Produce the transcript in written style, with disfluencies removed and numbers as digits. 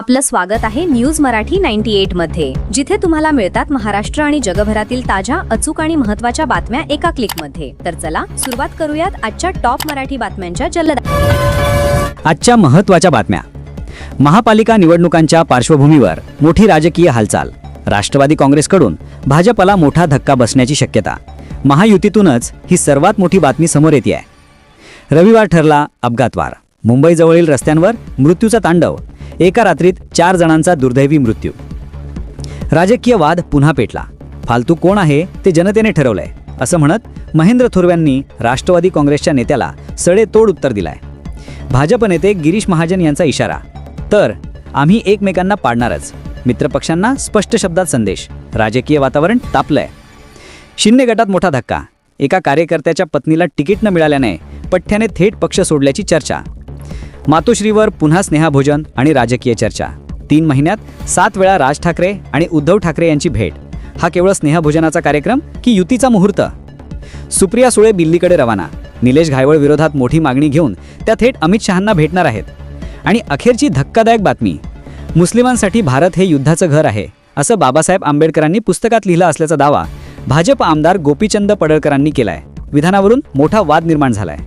आपलं स्वागत आहे न्यूज मराठी 98 मध्ये, जिथे तुम्हाला मिळतात महाराष्ट्र आणि जगभरातील ताज्या, अचूक आणि महत्त्वाच्या बातम्या एका क्लिकमध्ये। तर चला सुरुवात करूयात आजच्या टॉप मराठी बातम्यांच्या जल्लोष। आजच्या महत्त्वाच्या बातम्या। महापालिका निवडणुकांच्या पार्श्वभूमीवर मोठी राजकीय हालचाल। राष्ट्रवादी काँग्रेसकडून भाजपला मोठा धक्का बसण्याची शक्यता। महायुतीतूनच ही सर्वात मोठी बातमी समोर येते आहे। रविवार ठरला अपघातवार। मुंबईजवळील रस्त्यांवर मृत्यूचा तांडव। एका रात्रीत 4 जणांचा दुर्दैवी मृत्यू। राजकीय वाद पुन्हा पेटला। फालतू कोण आहे ते जनतेने ठरवलंय, असं म्हणत महेंद्र थोरव्यांनी राष्ट्रवादी काँग्रेसच्या नेत्याला सडेतोड उत्तर दिलंय। भाजप नेते गिरीश महाजन यांचा इशारा, तर आम्ही एकमेकांना पाडणारच। मित्रपक्षांना स्पष्ट शब्दात संदेश। राजकीय वातावरण तापलंय। शिंदे गटात मोठा धक्का। एका कार्यकर्त्याच्या पत्नीला तिकीट न मिळाल्याने पठ्ठ्याने थेट पक्ष सोडल्याची चर्चा। मातोश्रीवर पुन्हा स्नेहभोजन आणि राजकीय चर्चा। 3 महिन्यात 7 वेळा राज ठाकरे आणि उद्धव ठाकरे यांची भेट। हा केवळ स्नेहभोजनाचा कार्यक्रम की युतीचा मुहूर्त? सुप्रिया सुळे दिल्लीकडे रवाना। निलेश घायवळ विरोधात मोठी मागणी घेऊन त्या थेट अमित शहांना भेटणार आहेत। आणि अखेरची धक्कादायक बातमी, मुस्लिमांसाठी भारत हे युद्धाचं घर आहे, असं बाबासाहेब आंबेडकरांनी पुस्तकात लिहिलं असल्याचा दावा भाजप आमदार गोपीचंद पडळकरांनी केलाय। विधानावरून मोठा वाद निर्माण झालाय।